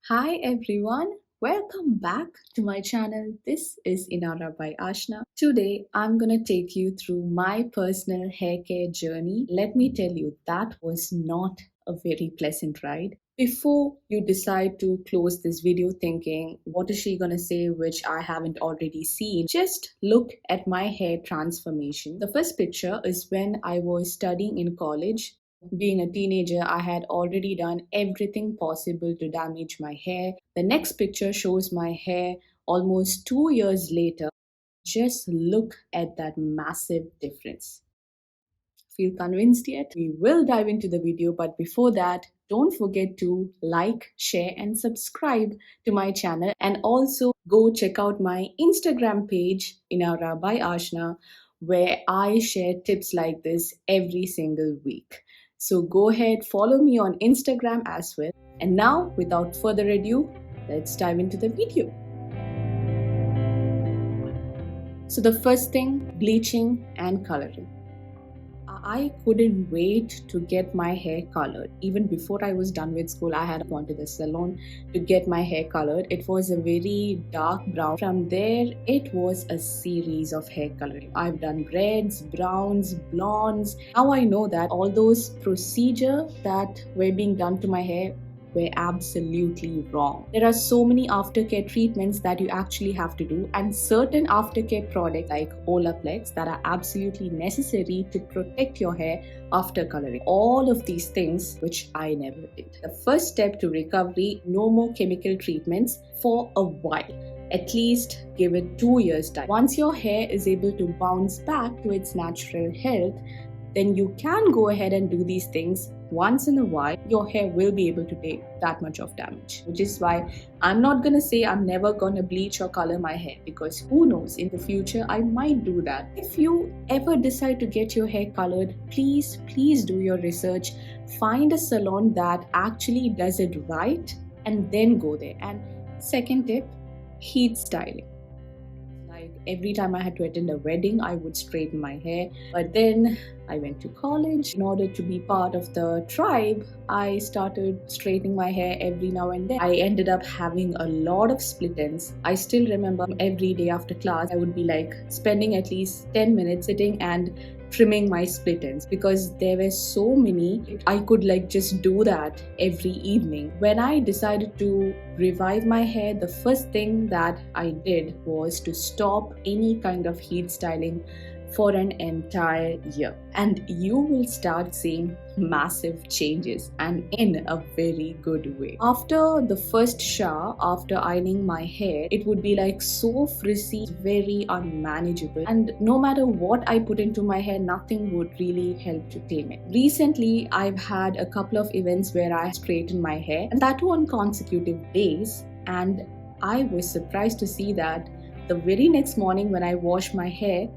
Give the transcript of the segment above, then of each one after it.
Hi everyone, welcome back to my channel. This is Inara by Ashna. Today I'm gonna take you through my personal hair care journey. Let me tell you, that was not a very pleasant ride. Before you decide to close this video thinking, what is she gonna say which I haven't already seen? Just look at my hair transformation. The first picture is when I was studying in college. Being a teenager, I had already done everything possible to damage my hair. The next picture shows my hair almost 2 years later. Just look at that massive difference. Feel convinced yet? We will dive into the video, but before that, don't forget to like, share, and subscribe to my channel. And also go check out my Instagram page, Inara by Ashna, where I share tips like this every single week. So go ahead, follow me on Instagram as well. And now, without further ado, let's dive into the video. So the first thing, bleaching and coloring. I couldn't wait to get my hair colored. Even before I was done with school, I had gone to the salon to get my hair colored. It was a very dark brown. From there, it was a series of hair coloring. I've done reds, browns, blondes. Now I know that all those procedures that were being done to my hair were absolutely wrong. There are so many aftercare treatments that you actually have to do, and certain aftercare products like Olaplex that are absolutely necessary to protect your hair after coloring. All of these things which I never did. The first step to recovery, no more chemical treatments for a while. At least give it 2 years time. Once your hair is able to bounce back to its natural health, then you can go ahead and do these things once in a while. Your hair will be able to take that much of damage, which is why I'm not gonna say I'm never gonna bleach or color my hair, because who knows, in the future I might do that. If you ever decide to get your hair colored, please do your research. Find a salon that actually does it right and then go there. And second tip, heat styling. Like every time I had to attend a wedding, I would straighten my hair. But then I went to college. In order to be part of the tribe, I started straightening my hair every now and then. I ended up having a lot of split ends. I still remember every day after class, I would be like spending at least 10 minutes sitting and trimming my split ends, because there were so many. I could like just do that every evening. When I decided to revive my hair, the first thing that I did was to stop any kind of heat styling for an entire year, and you will start seeing massive changes, and in a very good way. After the first shower, after ironing my hair, it would be like so frizzy, very unmanageable, and no matter what I put into my hair, nothing would really help to tame it. Recently, I've had a couple of events where I straightened my hair, and that too on consecutive days, and I was surprised to see that the very next morning when I washed my hair,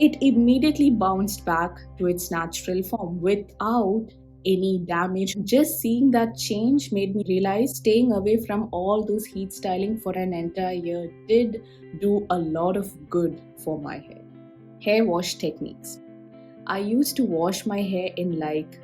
it immediately bounced back to its natural form without any damage. Just seeing that change made me realize staying away from all those heat styling for an entire year did do a lot of good for my hair. Hair wash techniques. I used to wash my hair in like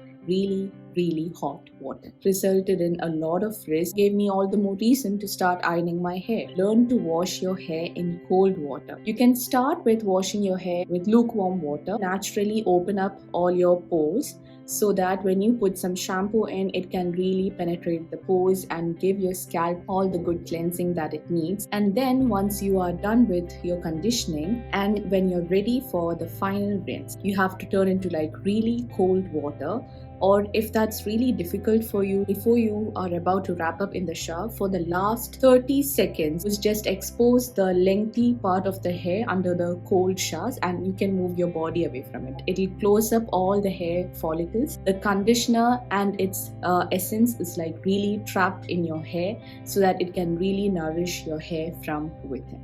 really hot water. Resulted in a lot of frizz, gave me all the more reason to start ironing my hair. Learn to wash your hair in cold water. You can start with washing your hair with lukewarm water. Naturally open up all your pores, so that when you put some shampoo in, it can really penetrate the pores and give your scalp all the good cleansing that it needs. And then once you are done with your conditioning and when you're ready for the final rinse, you have to turn into like really cold water. Or if that's really difficult for you, before you are about to wrap up in the shower, for the last 30 seconds, just expose the lengthy part of the hair under the cold showers, and you can move your body away from it. It'll close up all the hair follicles. The conditioner and its essence is like really trapped in your hair, so that it can really nourish your hair from within.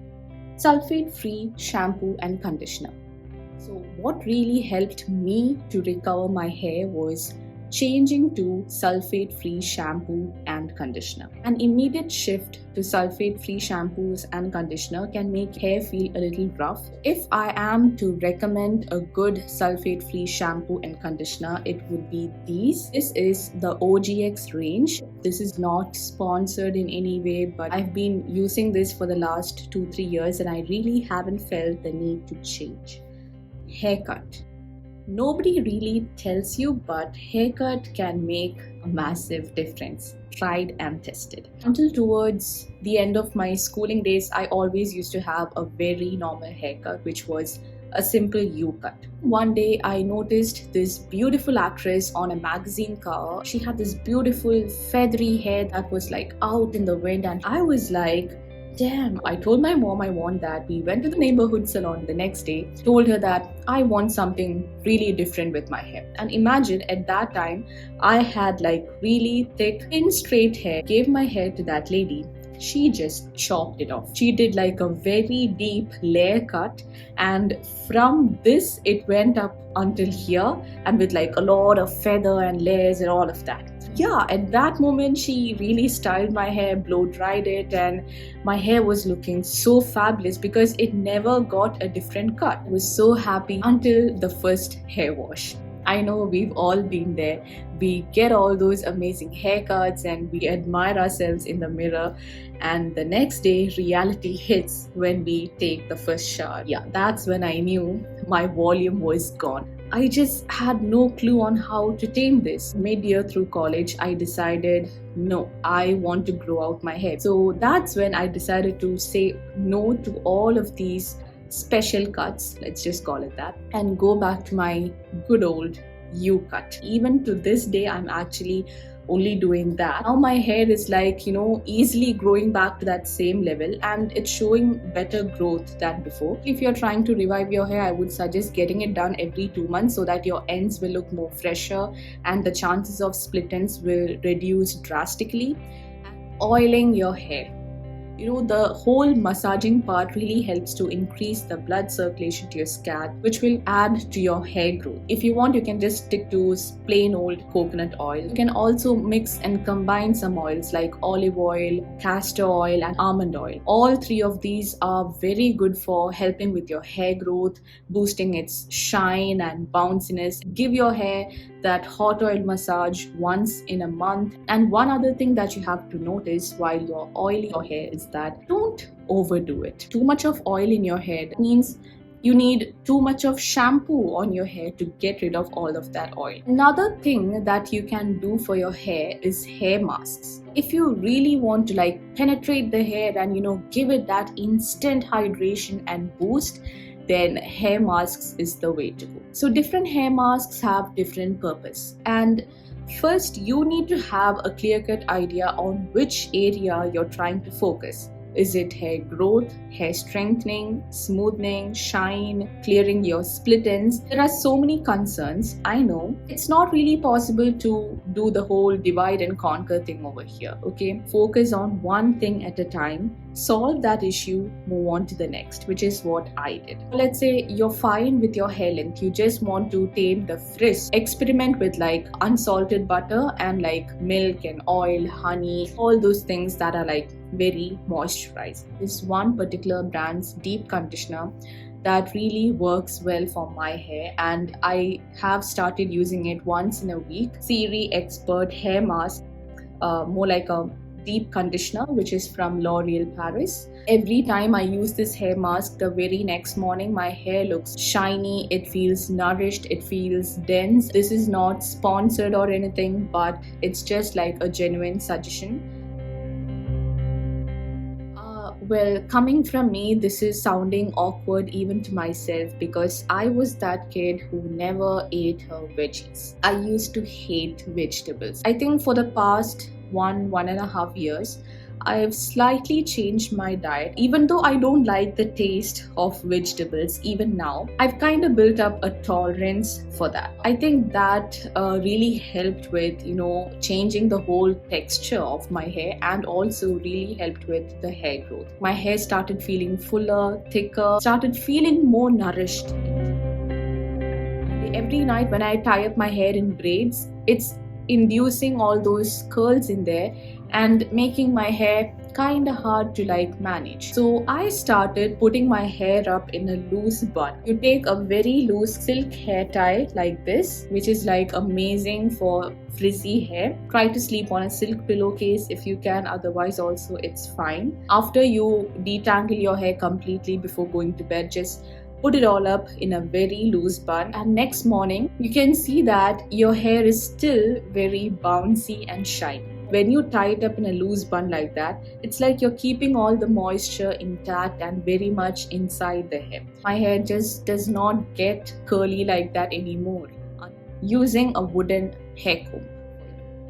Sulfate-free shampoo and conditioner. So what really helped me to recover my hair was changing to sulfate-free shampoo and conditioner. An immediate shift to sulfate-free shampoos and conditioner can make hair feel a little rough. If I am to recommend a good sulfate-free shampoo and conditioner, it would be these. This is the OGX range. This is not sponsored in any way, but I've been using this for the last 2-3 years and I really haven't felt the need to change. Haircut. Nobody really tells you, but haircut can make a massive difference. Tried and tested. Until towards the end of my schooling days, I always used to have a very normal haircut, which was a simple U-cut. One day I noticed this beautiful actress on a magazine cover. She had this beautiful feathery hair that was like out in the wind, and I was like, damn. I told my mom I want that. We went to the neighborhood salon the next day, told her that I want something really different with my hair. And imagine at that time, I had like really thick, thin, straight hair. Gave my hair to that lady. She just chopped it off. She did like a very deep layer cut, and from this it went up until here, and with like a lot of feather and layers and all of that. Yeah, at that moment she really styled my hair, blow dried it, and my hair was looking so fabulous because it never got a different cut. I was so happy until the first hair wash. I know we've all been there. We get all those amazing haircuts and we admire ourselves in the mirror, and the next day reality hits when we take the first shower. Yeah, that's when I knew my volume was gone. I just had no clue on how to tame this. Mid-year through college, I decided, no, I want to grow out my hair. So that's when I decided to say no to all of these special cuts, let's just call it that, and go back to my good old U-cut. Even to this day, I'm actually only doing that. Now my hair is like, easily growing back to that same level, and it's showing better growth than before. If you're trying to revive your hair, I would suggest getting it done every 2 months so that your ends will look more fresher and the chances of split ends will reduce drastically. Oiling your hair. The whole massaging part really helps to increase the blood circulation to your scalp, which will add to your hair growth. If you want, you can just stick to plain old coconut oil. You can also mix and combine some oils like olive oil, castor oil, and almond oil. All three of these are very good for helping with your hair growth, boosting its shine and bounciness. Give your hair that hot oil massage once in a month. And one other thing that you have to notice while you're oiling your hair is that don't overdo it. Too much of oil in your hair means you need too much of shampoo on your hair to get rid of all of that oil. Another thing that you can do for your hair is hair masks. If you really want to penetrate the hair and give it that instant hydration and boost, then hair masks is the way to go. So different hair masks have different purpose, and first you need to have a clear-cut idea on which area you're trying to focus. Is it hair growth, hair strengthening, smoothing, shine, clearing your split ends? There are so many concerns. I know it's not really possible to do the whole divide and conquer thing over here, okay? Focus on one thing at a time, solve that issue, move on to the next, which is what I did. Let's say you're fine with your hair length, you just want to tame the frizz. Experiment with unsalted butter and milk and oil, honey, all those things that are very moisturized. This one particular brand's deep conditioner that really works well for my hair, and I have started using it once in a week. Serie Expert Hair Mask, more like a deep conditioner, which is from L'Oreal Paris. Every time I use this hair mask, the very next morning my hair looks shiny, it feels nourished, it feels dense. This is not sponsored or anything, but it's just like a genuine suggestion. Well, coming from me, this is sounding awkward even to myself because I was that kid who never ate her veggies. I used to hate vegetables. I think for the past 1.5 years, I have slightly changed my diet. Even though I don't like the taste of vegetables even now, I've kind of built up a tolerance for that. I think that really helped with, changing the whole texture of my hair, and also really helped with the hair growth. My hair started feeling fuller, thicker, started feeling more nourished. Every night when I tie up my hair in braids, it's inducing all those curls in there and making my hair kind of hard to like manage. So I started putting my hair up in a loose bun. You take a very loose silk hair tie like this, which is like amazing for frizzy hair. Try to sleep on a silk pillowcase if you can, otherwise also it's fine. After you detangle your hair completely before going to bed, just put it all up in a very loose bun, and next morning you can see that your hair is still very bouncy and shiny. When you tie it up in a loose bun like that, it's like you're keeping all the moisture intact and very much inside the hair. My hair just does not get curly like that anymore using a wooden hair comb.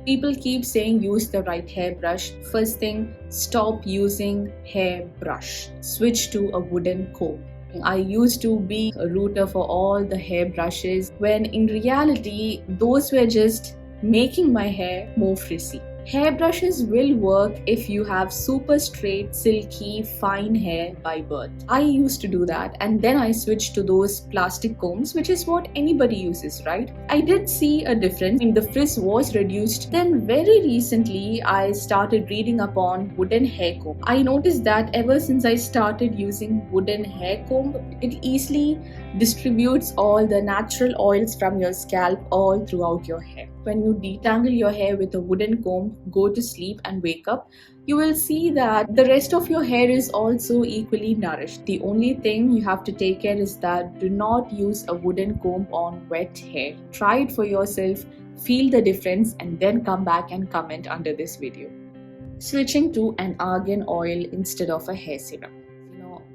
People keep saying use the right hairbrush. First thing, stop using hairbrush. Switch to a wooden comb. I used to be a rooter for all the hairbrushes, when in reality those were just making my hair more frizzy. Hairbrushes will work if you have super straight, silky, fine hair by birth. I used to do that, and then I switched to those plastic combs, which is what anybody uses, right? I did see a difference. The frizz was reduced. Then very recently, I started reading upon wooden hair comb. I noticed that ever since I started using wooden hair comb, it easily distributes all the natural oils from your scalp all throughout your hair. When you detangle your hair with a wooden comb, go to sleep and wake up, you will see that the rest of your hair is also equally nourished. The only thing you have to take care is that do not use a wooden comb on wet hair. Try it for yourself, feel the difference, and then come back and comment under this video. Switching to an argan oil instead of a hair serum.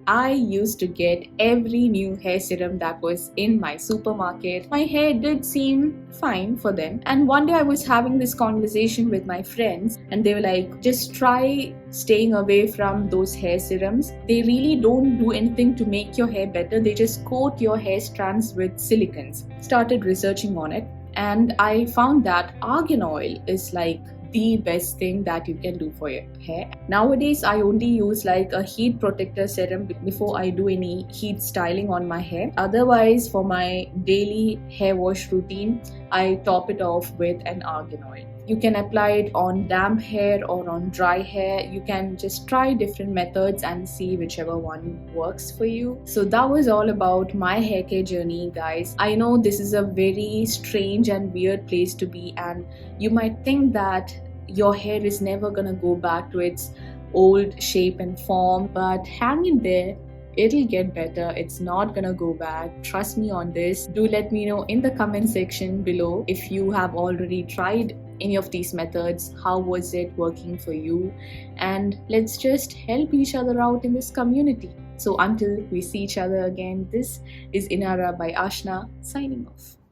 I used to get every new hair serum that was in my supermarket. My hair did seem fine for them, and one day I was having this conversation with my friends and they were like, just try staying away from those hair serums. They really don't do anything to make your hair better. They just coat your hair strands with silicons. Started researching on it, and I found that argan oil is like the best thing that you can do for your hair. Nowadays, I only use like a heat protector serum before I do any heat styling on my hair. Otherwise, for my daily hair wash routine, I top it off with an argan oil. You can apply it on damp hair or on dry hair. You can just try different methods and see whichever one works for you. So that was all about my hair care journey, guys. I know this is a very strange and weird place to be, and you might think that your hair is never gonna go back to its old shape and form, but hang in there. It'll get better. It's not gonna go back. Trust me on this. Do let me know in the comment section below if you have already tried any of these methods. How was it working for you? And let's just help each other out in this community. So until we see each other again, this is Inara by Ashna signing off.